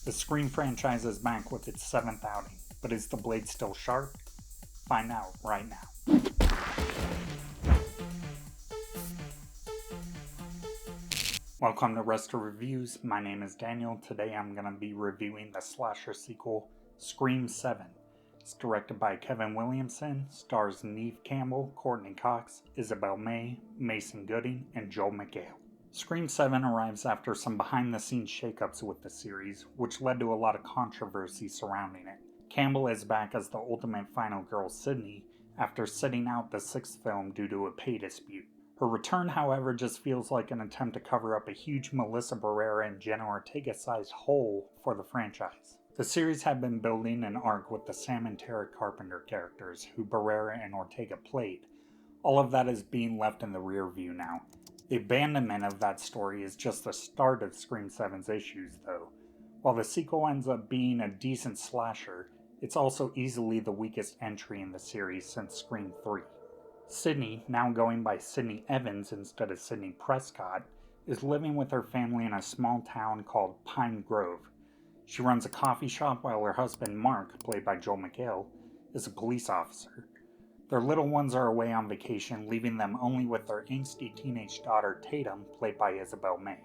The Scream franchise is back with its 7th outing, but is the blade still sharp? Find out right now. Welcome to Rest of Reviews. My name is Daniel. Today I'm going to be reviewing the slasher sequel, Scream 7. It's directed by Kevin Williamson, stars Neve Campbell, Courtney Cox, Isabel May, Mason Gooding, and Joel McHale. Scream 7 arrives after some behind-the-scenes shakeups with the series, which led to a lot of controversy surrounding it. Campbell is back as the ultimate final girl Sydney after sitting out the 6th film due to a pay dispute. Her return, however, just feels like an attempt to cover up a huge Melissa Barrera and Jenna Ortega-sized hole for the franchise. The series had been building an arc with the Sam and Tara Carpenter characters, who Barrera and Ortega played. All of that is being left in the rear view now. The abandonment of that story is just the start of Scream 7's issues, though. While the sequel ends up being a decent slasher, it's also easily the weakest entry in the series since Scream 3. Sydney, now going by Sydney Evans instead of Sydney Prescott, is living with her family in a small town called Pine Grove. She runs a coffee shop while her husband Mark, played by Joel McHale, is a police officer. Their little ones are away on vacation, leaving them only with their angsty teenage daughter Tatum, played by Isabel May.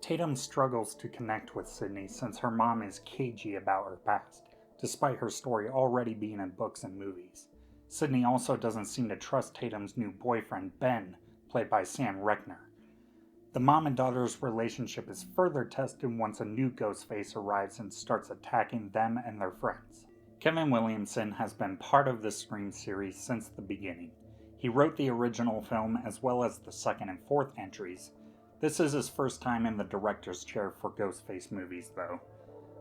Tatum struggles to connect with Sydney since her mom is cagey about her past, despite her story already being in books and movies. Sydney also doesn't seem to trust Tatum's new boyfriend Ben, played by Sam Reckner. The mom and daughter's relationship is further tested once a new Ghostface arrives and starts attacking them and their friends. Kevin Williamson has been part of the Scream series since the beginning. He wrote the original film as well as the 2nd and 4th entries. This is his first time in the director's chair for Ghostface movies, though,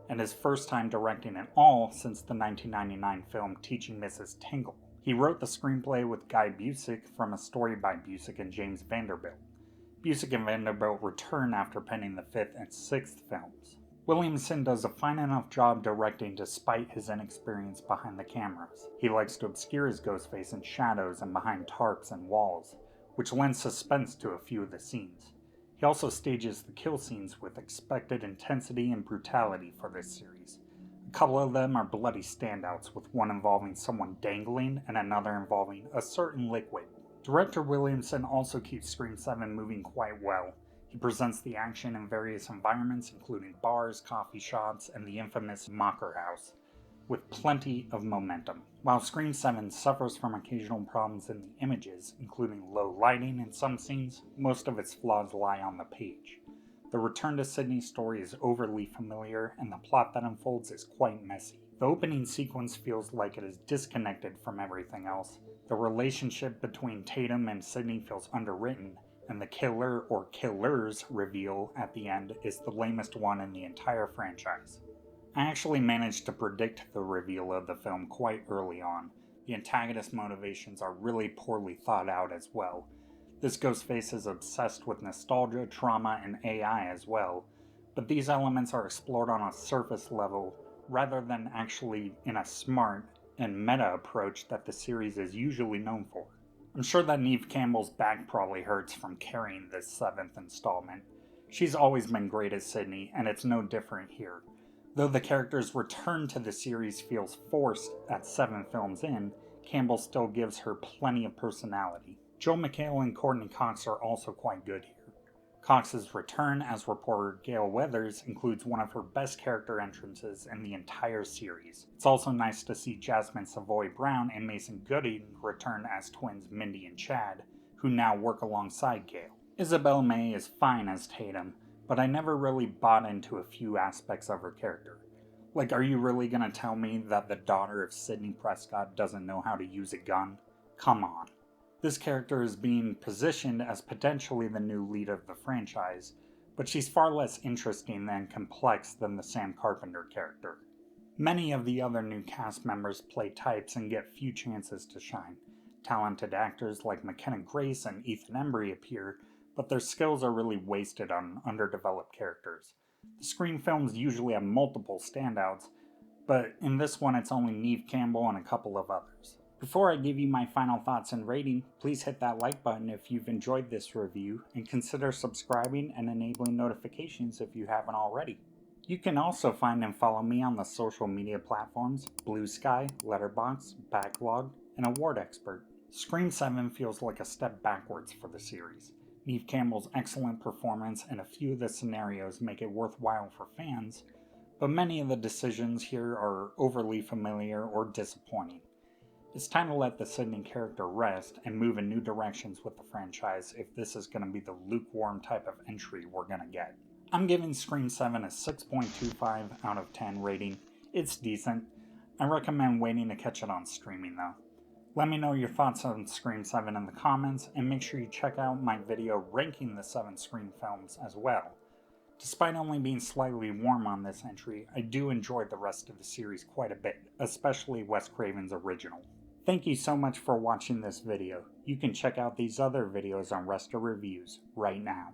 and his first time directing at all since the 1999 film Teaching Mrs. Tingle. He wrote the screenplay with Guy Busick from a story by Busick and James Vanderbilt. Busick and Vanderbilt return after penning the 5th and 6th films. Williamson does a fine enough job directing despite his inexperience behind the cameras. He likes to obscure his Ghostface in shadows and behind tarps and walls, which lends suspense to a few of the scenes. He also stages the kill scenes with expected intensity and brutality for this series. A couple of them are bloody standouts, with one involving someone dangling and another involving a certain liquid. Director Williamson also keeps Scream 7 moving quite well. He presents the action in various environments, including bars, coffee shops, and the infamous Mocker House, with plenty of momentum. While Scream 7 suffers from occasional problems in the images, including low lighting in some scenes, most of its flaws lie on the page. The return to Sydney's story is overly familiar, and the plot that unfolds is quite messy. The opening sequence feels like it is disconnected from everything else. The relationship between Tatum and Sydney feels underwritten, and the killer or killers reveal at the end is the lamest one in the entire franchise. I actually managed to predict the reveal of the film quite early on. The antagonist motivations are really poorly thought out as well. This Ghostface is obsessed with nostalgia, trauma, and AI as well, but these elements are explored on a surface level rather than actually in a smart and meta approach that the series is usually known for. I'm sure that Neve Campbell's back probably hurts from carrying this 7th installment. She's always been great as Sydney, and it's no different here. Though the character's return to the series feels forced at 7 films in, Campbell still gives her plenty of personality. Joel McHale and Courtney Cox are also quite good here. Cox's return as reporter Gail Weathers includes one of her best character entrances in the entire series. It's also nice to see Jasmine Savoy Brown and Mason Gooding return as twins Mindy and Chad, who now work alongside Gail. Isabel May is fine as Tatum, but I never really bought into a few aspects of her character. Like, are you really gonna tell me that the daughter of Sydney Prescott doesn't know how to use a gun? Come on. This character is being positioned as potentially the new lead of the franchise, but she's far less interesting and complex than the Sam Carpenter character. Many of the other new cast members play types and get few chances to shine. Talented actors like McKenna Grace and Ethan Embry appear, but their skills are really wasted on underdeveloped characters. The Scream films usually have multiple standouts, but in this one it's only Neve Campbell and a couple of others. Before I give you my final thoughts and rating, please hit that like button if you've enjoyed this review, and consider subscribing and enabling notifications if you haven't already. You can also find and follow me on the social media platforms Blue Sky, Letterboxd, Backlog, and Award Expert. Scream 7 feels like a step backwards for the series. Neve Campbell's excellent performance and a few of the scenarios make it worthwhile for fans, but many of the decisions here are overly familiar or disappointing. It's time to let the Sydney character rest and move in new directions with the franchise if this is going to be the lukewarm type of entry we're going to get. I'm giving Scream 7 a 6.25 out of 10 rating. It's decent. I recommend waiting to catch it on streaming though. Let me know your thoughts on Scream 7 in the comments, and make sure you check out my video ranking the 7 Scream films as well. Despite only being slightly warm on this entry, I do enjoy the rest of the series quite a bit, especially Wes Craven's original. Thank you so much for watching this video. You can check out these other videos on Rest of Reviews right now.